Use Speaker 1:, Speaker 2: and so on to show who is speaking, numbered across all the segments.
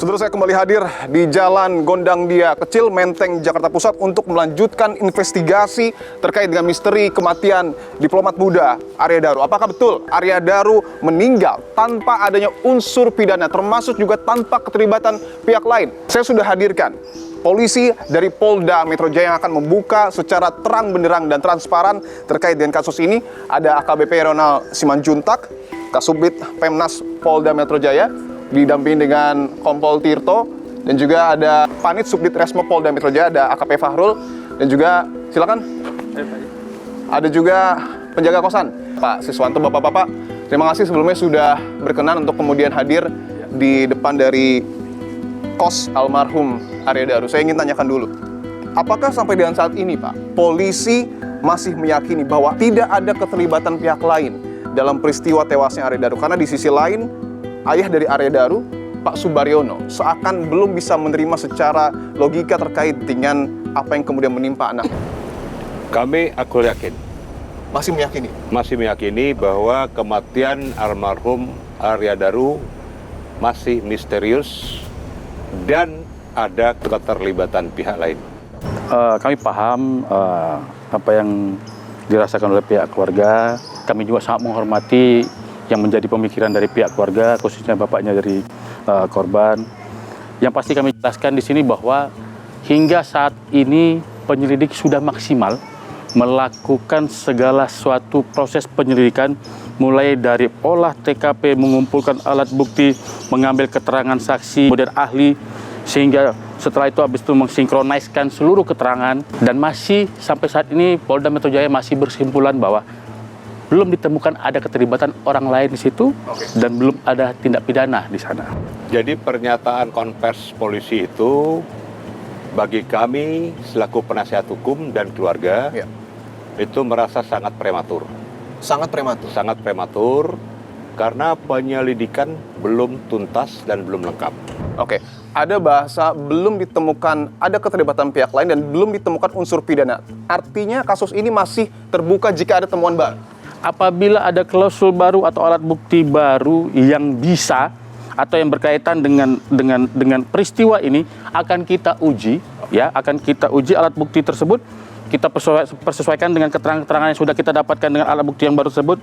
Speaker 1: Saudara, saya kembali hadir di Jalan Gondang Dia Kecil, Menteng, Jakarta Pusat untuk melanjutkan investigasi terkait dengan misteri kematian diplomat muda Arya Daru. Apakah betul Arya Daru meninggal tanpa adanya unsur pidana, termasuk juga tanpa keterlibatan pihak lain? Saya sudah hadirkan polisi dari Polda Metro Jaya yang akan membuka secara terang benderang dan transparan terkait dengan kasus ini. Ada AKBP Ronald Simanjuntak, Kasubdit Pemnas Polda Metro Jaya, didampingi dengan Kompol Tirto, dan juga ada Panit Subdit Resmo Polda Metro Jaya, ada AKP Fahrul, dan juga silakan ada juga penjaga kosan Pak Siswanto. Bapak-bapak, terima kasih sebelumnya sudah berkenan untuk kemudian hadir di depan dari kos almarhum Arya Daru. Saya ingin tanyakan dulu, apakah sampai dengan saat ini Pak, polisi masih meyakini bahwa tidak ada keterlibatan pihak lain dalam peristiwa tewasnya Arya Daru? Karena di sisi lain, ayah dari Arya Daru, Pak Subaryono, seakan belum bisa menerima secara logika terkait dengan apa yang kemudian menimpa anak.
Speaker 2: Aku yakin.
Speaker 1: Masih meyakini
Speaker 2: Bahwa kematian almarhum Arya Daru masih misterius dan ada keterlibatan pihak lain.
Speaker 3: Kami paham apa yang dirasakan oleh pihak keluarga. Kami juga sangat menghormati yang menjadi pemikiran dari pihak keluarga, khususnya bapaknya dari korban. Yang pasti kami jelaskan di sini bahwa hingga saat ini penyelidik sudah maksimal melakukan segala suatu proses penyelidikan, mulai dari olah TKP, mengumpulkan alat bukti, mengambil keterangan saksi, kemudian ahli, sehingga setelah itu habis itu mensinkroniskan seluruh keterangan, dan masih sampai saat ini Polda Metro Jaya masih berkesimpulan bahwa belum ditemukan ada keterlibatan orang lain di situ, dan belum ada tindak pidana di sana.
Speaker 2: Jadi pernyataan konvers polisi itu bagi kami selaku penasihat hukum dan keluarga itu merasa sangat prematur.
Speaker 1: sangat prematur.
Speaker 2: Sangat prematur karena penyelidikan belum tuntas dan belum lengkap.
Speaker 1: Oke, ada bahasa belum ditemukan ada keterlibatan pihak lain dan belum ditemukan unsur pidana. Artinya kasus ini masih terbuka jika ada temuan baru.
Speaker 3: Apabila ada klausul baru atau alat bukti baru yang bisa atau yang berkaitan dengan peristiwa ini, akan kita uji, akan kita uji alat bukti tersebut. Kita persesuaikan dengan keterangan-keterangan yang sudah kita dapatkan dengan alat bukti yang baru tersebut.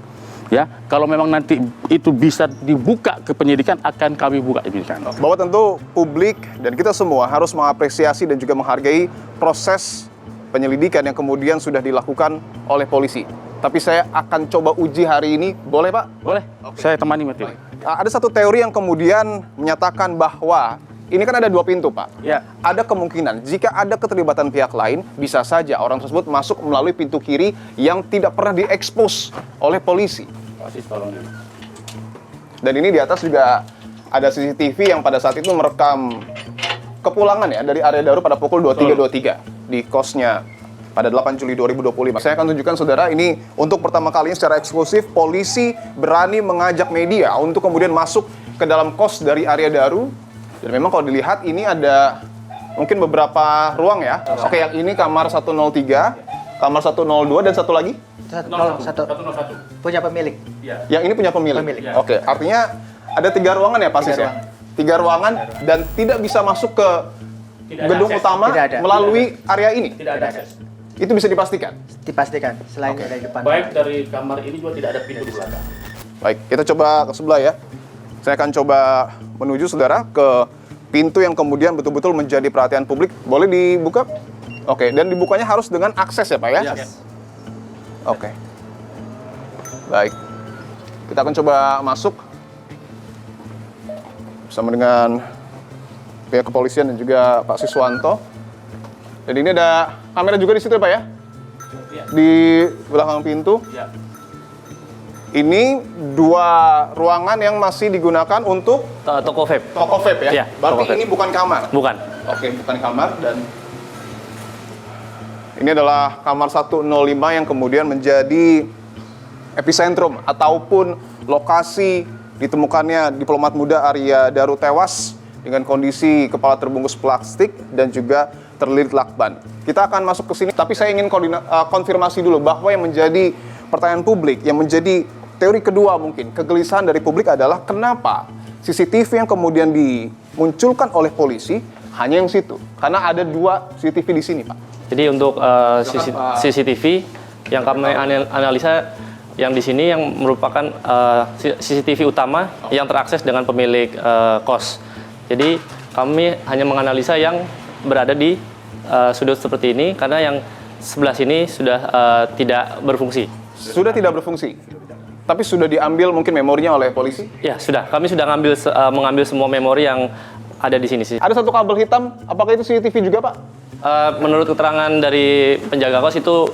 Speaker 3: Kalau memang nanti itu bisa dibuka ke penyidikan, akan kami buka penyidikan.
Speaker 1: Bahwa tentu publik dan kita semua harus mengapresiasi dan juga menghargai proses penyelidikan yang kemudian sudah dilakukan oleh polisi. Tapi saya akan coba uji hari ini, boleh Pak?
Speaker 3: Boleh, saya temani Mati.
Speaker 1: Ada satu teori yang kemudian menyatakan bahwa ini kan ada dua pintu Pak. Ada kemungkinan jika ada keterlibatan pihak lain, bisa saja orang tersebut masuk melalui pintu kiri yang tidak pernah diekspos oleh polisi. Dan ini di atas juga ada CCTV yang pada saat itu merekam kepulangan dari Arya Daru pada pukul 23.23 di kosnya pada 8 Juli 2025. Saya akan tunjukkan saudara, ini untuk pertama kalinya secara eksklusif polisi berani mengajak media untuk kemudian masuk ke dalam kos dari Arya Daru. Dan memang kalau dilihat ini ada mungkin beberapa ruang ya. Oke, yang ini kamar 103, kamar 102 dan satu lagi?
Speaker 4: 101. Punya pemilik.
Speaker 1: Yang ini punya pemilik. Oke, artinya ada 3 ruangan ya Pak Sis ya? 3 ruangan dan tidak bisa masuk ke gedung utama melalui area ini?
Speaker 3: Tidak ada akses.
Speaker 1: Itu bisa dipastikan?
Speaker 4: Dipastikan, selain dari depan.
Speaker 3: Baik dari kamar ini juga tidak ada pintu di belakang.
Speaker 1: Baik, kita coba ke sebelah ya. Saya akan coba menuju saudara ke pintu yang kemudian betul-betul menjadi perhatian publik. Boleh dibuka? Oke, dan dibukanya harus dengan akses ya Pak ya? Oke. Baik. Kita akan coba masuk bersama dengan pihak kepolisian dan juga Pak Siswanto. Dan ini ada kamera juga di situ ya Pak ya? Di belakang pintu. Ini 2 ruangan yang masih digunakan untuk
Speaker 3: Toko vape.
Speaker 1: toko vape ya? Berarti ini bukan kamar?
Speaker 3: Bukan.
Speaker 1: Oke, bukan kamar. Dan ini adalah kamar 105 yang kemudian menjadi epicentrum ataupun lokasi ditemukannya diplomat muda Arya Daru tewas dengan kondisi kepala terbungkus plastik dan juga terlilit lakban. Kita akan masuk ke sini, tapi saya ingin konfirmasi dulu bahwa yang menjadi pertanyaan publik, yang menjadi teori kedua mungkin, kegelisahan dari publik adalah kenapa CCTV yang kemudian dimunculkan oleh polisi hanya yang situ. Karena ada 2 CCTV di sini, Pak.
Speaker 5: Jadi untuk CCTV yang kami analisa yang di sini yang merupakan CCTV utama yang terakses dengan pemilik kos. Jadi kami hanya menganalisa yang berada di sudut seperti ini karena yang sebelah sini sudah tidak berfungsi.
Speaker 1: Sudah tidak berfungsi. Tapi sudah diambil mungkin memorinya oleh polisi?
Speaker 5: Ya, sudah. Kami sudah mengambil semua memori yang ada di sini sih.
Speaker 1: Ada satu kabel hitam, apakah itu CCTV juga, Pak?
Speaker 5: Menurut keterangan dari penjaga kos itu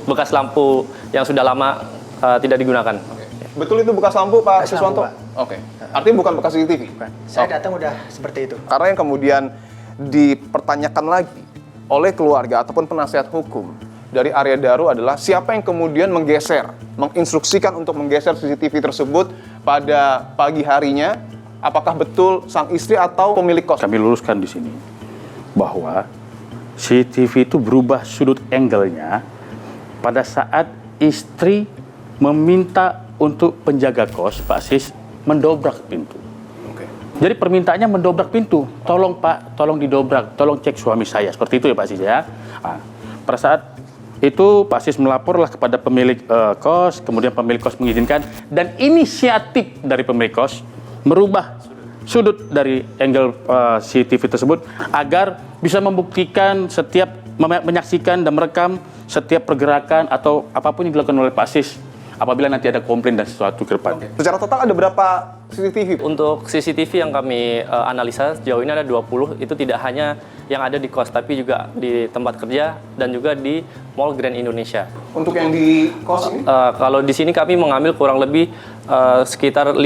Speaker 5: bekas lampu yang sudah lama tidak digunakan.
Speaker 1: Betul itu bekas lampu, Pak
Speaker 4: Bekas
Speaker 1: Siswanto?
Speaker 4: lampu,
Speaker 1: Oke. Artinya bukan bekas CCTV?
Speaker 4: Bukan. Saya datang udah seperti itu.
Speaker 1: Karena yang kemudian dipertanyakan lagi oleh keluarga ataupun penasihat hukum dari Arya Daru adalah siapa yang kemudian menginstruksikan untuk menggeser CCTV tersebut pada pagi harinya, apakah betul sang istri atau pemilik kos?
Speaker 3: Kami luruskan di sini bahwa CCTV itu berubah sudut angle-nya pada saat istri meminta untuk penjaga kos, Pak Sis, mendobrak pintu.
Speaker 1: Oke.
Speaker 3: Jadi permintaannya mendobrak pintu. Tolong Pak, tolong didobrak, tolong cek suami saya. Seperti itu ya Pak Sis ya. Nah, pada saat itu Pak Sis melaporlah kepada pemilik kos, kemudian pemilik kos mengizinkan, dan inisiatif dari pemilik kos merubah sudut dari angle CCTV tersebut agar bisa membuktikan menyaksikan dan merekam setiap pergerakan atau apapun yang dilakukan oleh Pak Sis apabila nanti ada komplain dan sesuatu ke depan.
Speaker 1: Secara total ada berapa CCTV?
Speaker 5: Untuk CCTV yang kami analisa sejauh ini ada 20, itu tidak hanya yang ada di kos, tapi juga di tempat kerja dan juga di Mall Grand Indonesia.
Speaker 1: Untuk yang di kos ini?
Speaker 5: Kalau di sini kami mengambil kurang lebih sekitar 5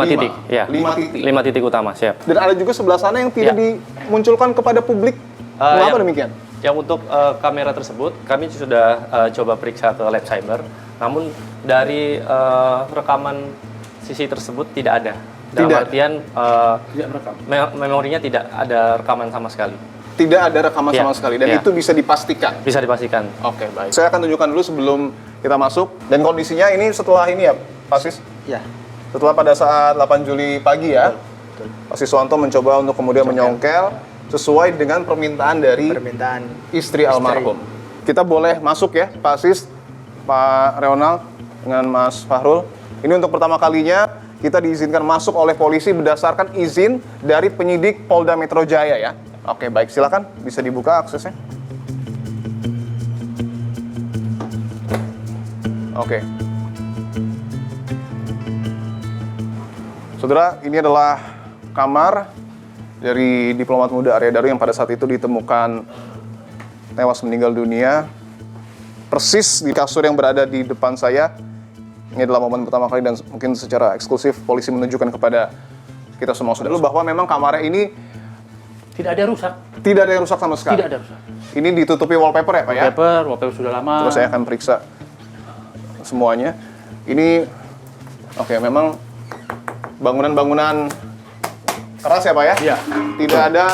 Speaker 5: titik. Ya.
Speaker 1: 5 titik.
Speaker 5: 5 titik utama, siap.
Speaker 1: Dan ada juga sebelah sana yang tidak dimunculkan kepada publik. Mengapa demikian?
Speaker 5: Yang untuk kamera tersebut, kami sudah coba periksa ke lab cyber, namun dari rekaman sisi tersebut tidak ada. Dalam artian memorinya tidak ada rekaman sama sekali.
Speaker 1: Tidak ada rekaman sama sekali, dan itu bisa dipastikan?
Speaker 5: Bisa dipastikan.
Speaker 1: Oke, baik. Saya akan tunjukkan dulu sebelum kita masuk. Dan kondisinya ini setelah ini ya, Pak Sis?
Speaker 4: Ya.
Speaker 1: Setelah pada saat 8 Juli pagi ya,
Speaker 4: Betul.
Speaker 1: Pak Siswanto mencoba untuk kemudian menyongkel sesuai dengan permintaan dari istri almarhum. Kita boleh masuk ya, Pak Sis, Pak Ronald, dengan Mas Fahrul. Ini untuk pertama kalinya kita diizinkan masuk oleh polisi berdasarkan izin dari penyidik Polda Metro Jaya ya. Oke, baik, silakan bisa dibuka aksesnya. Oke. Saudara, ini adalah kamar dari diplomat muda Arya Daru yang pada saat itu ditemukan tewas meninggal dunia. Persis di kasur yang berada di depan saya. Ini adalah momen pertama kali dan mungkin secara eksklusif polisi menunjukkan kepada kita semua saudara bahwa memang kamarnya ini
Speaker 3: Tidak ada rusak.
Speaker 1: tidak ada yang rusak sama sekali.
Speaker 3: Tidak ada rusak.
Speaker 1: Ini ditutupi wallpaper ya Pak ya?
Speaker 3: Wallpaper sudah lama.
Speaker 1: Terus saya akan periksa semuanya. Ini oke, memang bangunan-bangunan keras ya Pak ya?
Speaker 3: Iya.
Speaker 1: Tidak ada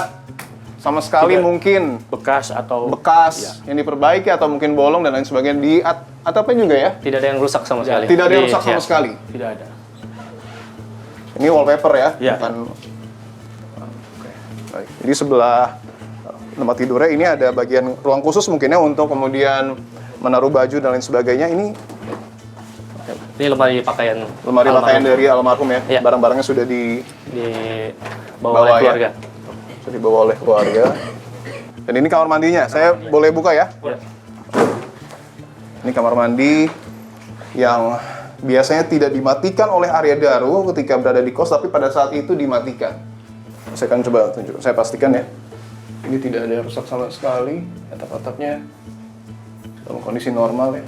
Speaker 1: sama sekali mungkin
Speaker 3: bekas
Speaker 1: yang diperbaiki atau mungkin bolong dan lain sebagainya di atapnya juga ya?
Speaker 5: Tidak ada yang rusak sama sekali.
Speaker 1: Tidak ada yang rusak sama sekali.
Speaker 3: Tidak ada.
Speaker 1: Ini wallpaper ya?
Speaker 3: Iya.
Speaker 1: Bukan. Oke. Baik. Jadi sebelah tempat tidurnya ini ada bagian ruang khusus mungkinnya untuk kemudian menaruh baju dan lain sebagainya.
Speaker 5: Ini lemari pakaian.
Speaker 1: Lemari pakaian dari almarhum ya?
Speaker 5: Iya.
Speaker 1: Barang-barangnya sudah
Speaker 5: dibawa oleh keluarga.
Speaker 1: Sudah dibawa oleh keluarga. Dan ini kamar mandinya. Saya boleh buka ya?
Speaker 5: Ya.
Speaker 1: Ini kamar mandi yang biasanya tidak dimatikan oleh Arya Daru ketika berada di kos, tapi pada saat itu dimatikan. Saya akan coba tunjuk. Saya pastikan ya. Ini tidak ada yang rusak sama sekali. Atap-atapnya dalam kondisi normal ya.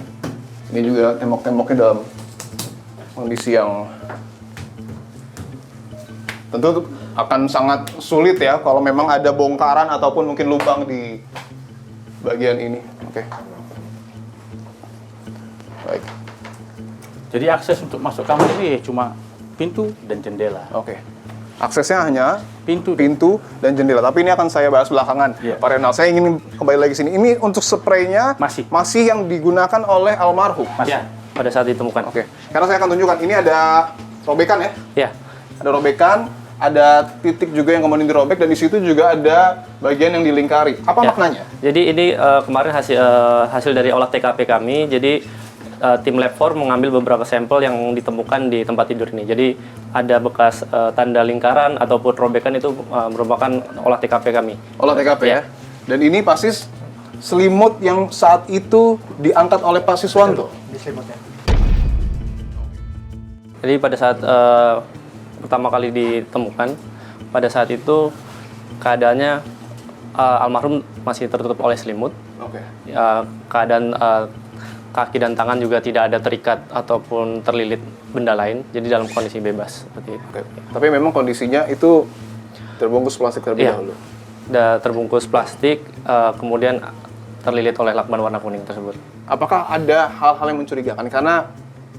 Speaker 1: Ini juga tembok-temboknya dalam kondisi yang tentu akan sangat sulit ya kalau memang ada bongkaran ataupun mungkin lubang di bagian ini. Oke. Baik.
Speaker 3: Jadi akses untuk masuk kamar ini cuma pintu dan jendela.
Speaker 1: Oke. Aksesnya hanya
Speaker 3: Pintu.
Speaker 1: dan jendela. Tapi ini akan saya bahas belakangan.
Speaker 3: Iya.
Speaker 1: Pak Renal, saya ingin kembali lagi sini. Ini untuk spraynya masih yang digunakan oleh almarhum.
Speaker 5: Ya, pada saat ditemukan.
Speaker 1: Oke. Karena saya akan tunjukkan ini ada robekan ya.
Speaker 5: Ya,
Speaker 1: ada robekan, ada titik juga yang kemudian dirobek, dan di situ juga ada bagian yang dilingkari. Apa
Speaker 5: Ya.
Speaker 1: maknanya?
Speaker 5: Jadi ini kemarin hasil dari olah TKP kami. Jadi tim Lab 4 mengambil beberapa sampel yang ditemukan di tempat tidur ini. Jadi ada bekas tanda lingkaran ataupun robekan, itu merupakan olah TKP kami.
Speaker 1: Olah TKP ya.
Speaker 5: Ya.
Speaker 1: Dan ini pasis selimut yang saat itu diangkat oleh Pak Siswanto.
Speaker 4: Di selimutnya.
Speaker 5: Jadi pada saat pertama kali ditemukan, pada saat itu keadaannya almarhum masih tertutup oleh selimut.
Speaker 1: Oke.
Speaker 5: Keadaan kaki dan tangan juga tidak ada terikat ataupun terlilit benda lain. Jadi dalam kondisi bebas seperti itu.
Speaker 1: Oke. Tapi memang kondisinya itu terbungkus plastik terlebih
Speaker 5: Iya.
Speaker 1: dahulu.
Speaker 5: Udah terbungkus plastik, kemudian terlilit oleh lakban warna kuning tersebut.
Speaker 1: Apakah ada hal-hal yang mencurigakan? Karena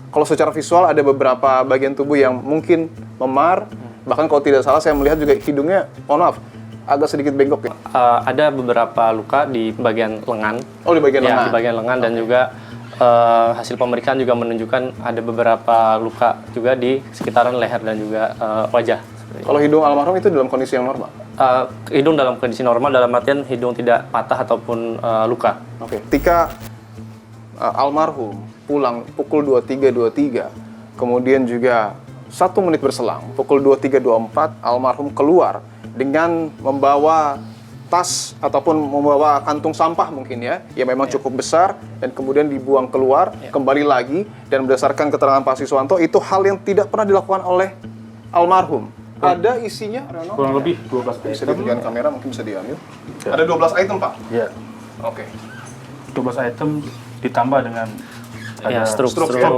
Speaker 1: kalau secara visual ada beberapa bagian tubuh yang mungkin memar, bahkan kalau tidak salah saya melihat juga hidungnya, mohon maaf, agak sedikit bengkok ya.
Speaker 5: Ada beberapa luka di bagian lengan.
Speaker 1: Oh, di bagian
Speaker 5: Ya,
Speaker 1: lengan.
Speaker 5: di bagian lengan, dan juga hasil pemeriksaan juga menunjukkan ada beberapa luka juga di sekitaran leher dan juga wajah.
Speaker 1: Kalau hidung almarhum itu dalam kondisi yang normal.
Speaker 5: Hidung dalam kondisi normal, dalam artian hidung tidak patah ataupun luka.
Speaker 1: Oke. Ketika almarhum pulang pukul 23.23, kemudian juga 1 menit berselang, pukul 23.24, almarhum keluar dengan membawa tas ataupun membawa kantung sampah mungkin ya, yang memang cukup besar, dan kemudian dibuang keluar, kembali lagi, dan berdasarkan keterangan Pak Siswanto, itu hal yang tidak pernah dilakukan oleh almarhum. Ada isinya, Reno?
Speaker 3: Kurang lebih 12
Speaker 1: Bisa
Speaker 3: item.
Speaker 1: ditunjukkan kamera, mungkin bisa diambil.
Speaker 3: Ya.
Speaker 1: Ada 12 item, Pak?
Speaker 3: Ya,
Speaker 1: Oke.
Speaker 3: 12 item ditambah dengan
Speaker 5: Ya,
Speaker 3: ada
Speaker 5: struk.
Speaker 1: ya?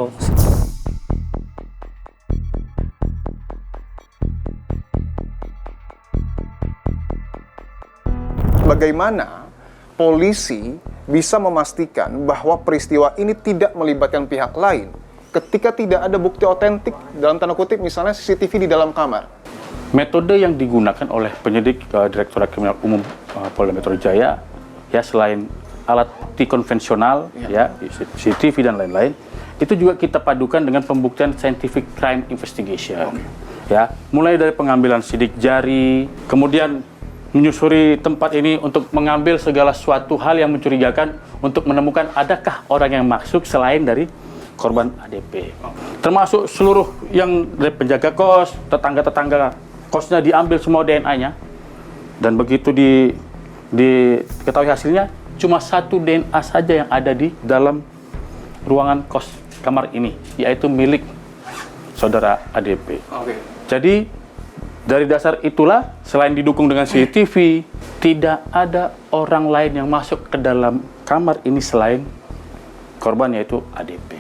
Speaker 1: Bagaimana polisi bisa memastikan bahwa peristiwa ini tidak melibatkan pihak lain ketika tidak ada bukti otentik, dalam tanda kutip misalnya CCTV di dalam kamar?
Speaker 3: Metode yang digunakan oleh penyidik Direktorat Kriminal Umum Polda Metro Jaya, ya selain alat bukti konvensional, ya CCTV dan lain-lain, itu juga kita padukan dengan pembuktian scientific crime investigation. Ya, mulai dari pengambilan sidik jari, kemudian menyusuri tempat ini untuk mengambil segala suatu hal yang mencurigakan untuk menemukan adakah orang yang masuk selain dari korban ADP. Termasuk seluruh yang dari penjaga kos, tetangga-tetangga kosnya diambil semua DNA-nya, dan begitu diketahui hasilnya cuma 1 DNA saja yang ada di dalam ruangan kos kamar ini, yaitu milik saudara ADP.
Speaker 1: Oke.
Speaker 3: Jadi dari dasar itulah, selain didukung dengan CCTV, tidak ada orang lain yang masuk ke dalam kamar ini selain korban, yaitu ADP.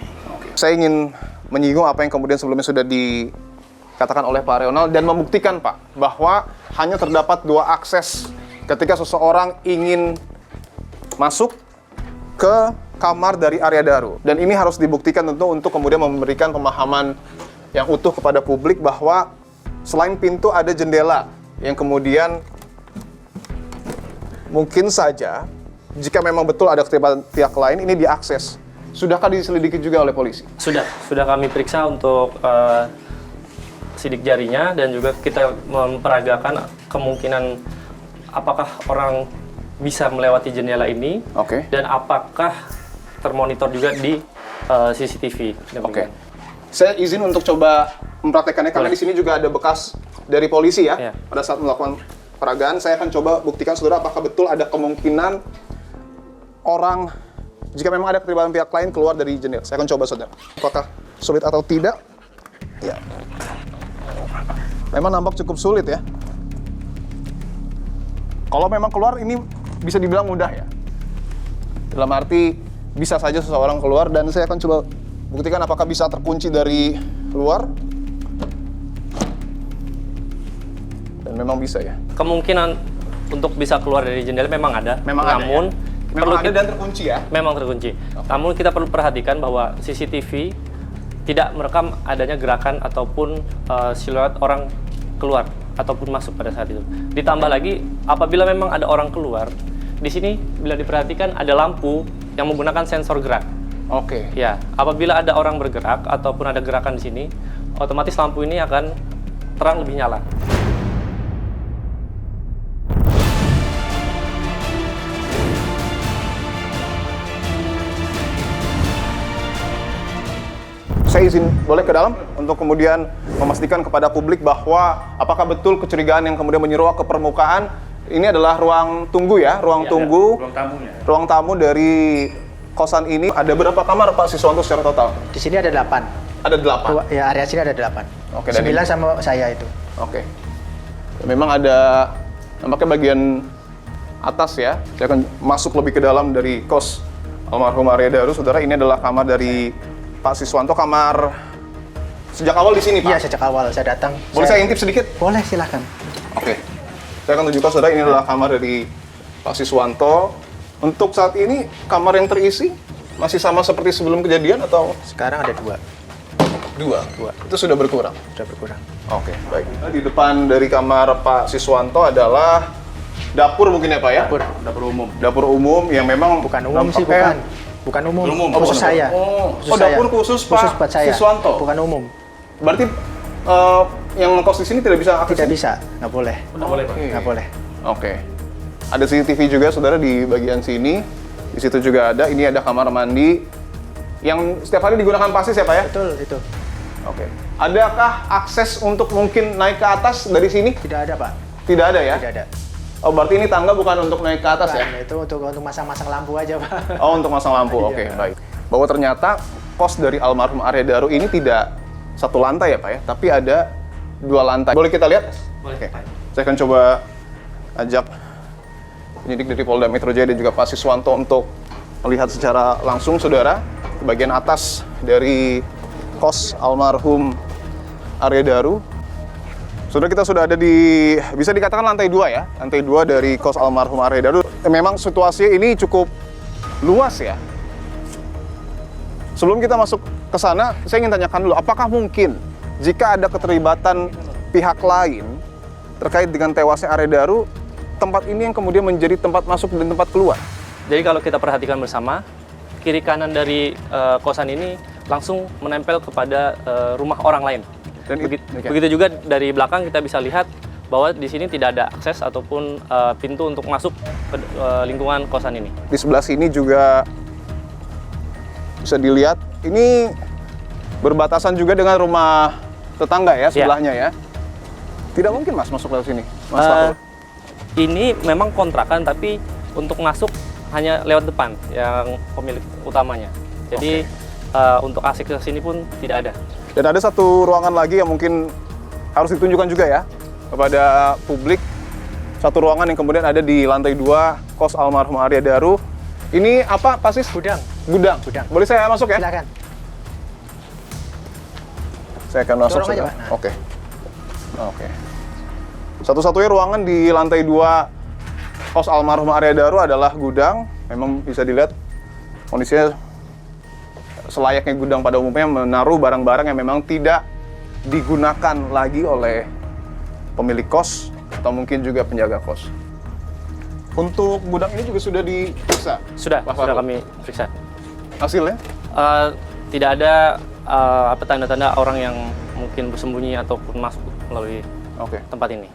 Speaker 1: Saya ingin menyinggung apa yang kemudian sebelumnya sudah dikatakan oleh Pak Ronald dan membuktikan, Pak, bahwa hanya terdapat 2 akses ketika seseorang ingin masuk ke kamar dari area daru. Dan ini harus dibuktikan tentu untuk kemudian memberikan pemahaman yang utuh kepada publik bahwa selain pintu ada jendela yang kemudian mungkin saja jika memang betul ada keterlibatan pihak lain ini diakses. Sudahkah diselidiki juga oleh polisi?
Speaker 5: Sudah kami periksa untuk sidik jarinya, dan juga kita memperagakan kemungkinan apakah orang bisa melewati jendela ini,
Speaker 1: Oke.
Speaker 5: dan apakah termonitor juga di CCTV.
Speaker 1: Oke. Saya izin untuk coba mempraktekannya karena di sini juga ada bekas dari polisi ya.
Speaker 5: Iya.
Speaker 1: Pada saat melakukan peragaan, saya akan coba buktikan saudara apakah betul ada kemungkinan orang jika memang ada keterlibatan pihak lain keluar dari jendela. Saya akan coba saudara. Apakah sulit atau tidak? Ya. Memang nampak cukup sulit ya. Kalau memang keluar ini bisa dibilang mudah ya. Dalam arti bisa saja seseorang keluar, dan saya akan coba buktikan apakah bisa terkunci dari luar. Dan memang bisa ya.
Speaker 5: Kemungkinan untuk bisa keluar dari jendela memang ada.
Speaker 1: Memang ada
Speaker 5: namun
Speaker 1: ya? Memang ada dan terkunci ya?
Speaker 5: memang terkunci. Namun kita perlu perhatikan bahwa CCTV tidak merekam adanya gerakan ataupun siluet orang keluar ataupun masuk pada saat itu. Ditambah lagi, apabila memang ada orang keluar, di sini bila diperhatikan ada lampu yang menggunakan sensor gerak.
Speaker 1: Oke.
Speaker 5: Ya, apabila ada orang bergerak ataupun ada gerakan di sini, otomatis lampu ini akan terang, lebih nyala.
Speaker 1: Saya izin boleh ke dalam untuk kemudian memastikan kepada publik bahwa apakah betul kecurigaan yang kemudian menyeruak ke permukaan ini adalah ruang tunggu ya, ruang tunggu,
Speaker 3: ruang tamunya.
Speaker 1: ruang tamu dari kosan ini. Ada berapa kamar Pak Siswanto secara total?
Speaker 4: Di sini ada 8.
Speaker 1: Ada 8.
Speaker 4: Ya, area sini ada 8.
Speaker 1: Oke, dan
Speaker 4: 9
Speaker 1: ini-
Speaker 4: sama saya itu.
Speaker 1: Oke. Memang ada nampaknya bagian atas ya. Saya akan masuk lebih ke dalam dari kos almarhum Arya Daru. Saudara, ini adalah kamar dari Pak Siswanto, kamar sejak awal di sini, Pak.
Speaker 4: Iya, sejak awal saya datang.
Speaker 1: Boleh saya intip sedikit?
Speaker 4: Boleh, silahkan.
Speaker 1: Oke. Saya akan tunjukkan saudara, ini adalah kamar dari Pak Siswanto. Untuk saat ini kamar yang terisi masih sama seperti sebelum kejadian atau
Speaker 4: Sekarang ada 2.
Speaker 1: dua? Itu sudah berkurang.
Speaker 4: Sudah berkurang.
Speaker 1: Oke, baik. Di depan dari kamar Pak Siswanto adalah dapur mungkin ya Pak ya?
Speaker 3: Dapur umum.
Speaker 1: Dapur umum yang memang
Speaker 4: Bukan umum sih,
Speaker 1: nampaknya-
Speaker 4: bukan. Bukan umum.
Speaker 3: Umum.
Speaker 1: Oh,
Speaker 4: Khusus
Speaker 1: bukan
Speaker 4: saya.
Speaker 1: umum.
Speaker 4: Khusus
Speaker 1: Oh,
Speaker 4: saya.
Speaker 1: dapur khusus Pak
Speaker 4: buat saya.
Speaker 1: Siswanto.
Speaker 4: Bukan umum.
Speaker 1: Berarti yang kos di sini tidak bisa akses?
Speaker 4: Tidak bisa. Nggak boleh.
Speaker 3: Nggak boleh, Pak.
Speaker 4: Nggak boleh.
Speaker 1: Oke. Ada CCTV juga saudara di bagian sini. Di situ juga ada. Ini ada kamar mandi yang setiap hari digunakan pasti ya Pak ya?
Speaker 4: Betul, itu.
Speaker 1: Oke. Adakah akses untuk mungkin naik ke atas dari sini?
Speaker 4: Tidak ada, Pak.
Speaker 1: Tidak ada ya?
Speaker 4: Tidak ada.
Speaker 1: Oh, berarti ini tangga bukan untuk naik ke atas ya?
Speaker 4: Bukan, itu untuk masang-masang lampu aja, Pak.
Speaker 1: Oh, untuk masang lampu. Oke,
Speaker 4: Iya.
Speaker 1: baik. Bahwa ternyata kos dari almarhum Arya Daru ini tidak satu lantai ya, Pak ya, tapi ada 2 lantai. Boleh kita lihat?
Speaker 5: Boleh.
Speaker 1: Oke. Saya akan coba ajak penyidik dari Polda Metro Jaya dan juga Pak Siswanto untuk melihat secara langsung, saudara, ke bagian atas dari kos almarhum Arya Daru. Saudara, kita sudah ada di, bisa dikatakan lantai 2 ya, lantai 2 dari kos almarhum Arya Daru. Memang situasi ini cukup luas ya. Sebelum kita masuk ke sana, saya ingin tanyakan dulu, apakah mungkin jika ada keterlibatan pihak lain terkait dengan tewasnya Arya Daru, tempat ini yang kemudian menjadi tempat masuk dan tempat keluar?
Speaker 5: Jadi kalau kita perhatikan bersama, kiri kanan dari kosan ini langsung menempel kepada rumah orang lain.
Speaker 1: Dan
Speaker 5: Begitu juga dari belakang kita bisa lihat bahwa di sini tidak ada akses ataupun pintu untuk masuk ke lingkungan kosan ini.
Speaker 1: Di sebelah sini juga bisa dilihat, ini berbatasan juga dengan rumah tetangga ya, sebelahnya ya. Tidak mungkin Mas masuk lewat sini, Mas Fatul.
Speaker 5: Ini memang kontrakan, tapi untuk masuk hanya lewat depan yang pemilik utamanya. Jadi untuk akses ke sini pun tidak ada.
Speaker 1: Dan ada satu ruangan lagi yang mungkin harus ditunjukkan juga ya kepada publik. Satu ruangan yang kemudian ada di lantai 2 kos almarhum Arya Daru. Ini apa, Pak Sis?
Speaker 4: Gudang.
Speaker 1: Gudang.
Speaker 4: Gudang.
Speaker 1: Boleh saya masuk ya?
Speaker 4: Silakan.
Speaker 1: Saya akan masuk.
Speaker 4: Dorong aja,
Speaker 1: saudara.
Speaker 4: Pak. Nah.
Speaker 1: Oke. Oke. Satu-satunya ruangan di lantai 2 kos almarhum Arya Daru adalah gudang. Memang bisa dilihat kondisinya selayaknya gudang pada umumnya, menaruh barang-barang yang memang tidak digunakan lagi oleh pemilik kos atau mungkin juga penjaga kos. Untuk gudang ini juga sudah diperiksa?
Speaker 5: Sudah
Speaker 1: Pak Fatul?
Speaker 5: kami periksa.
Speaker 1: Hasilnya?
Speaker 5: Tidak ada tanda-tanda orang yang mungkin bersembunyi ataupun masuk melalui
Speaker 1: Oke.
Speaker 5: tempat ini.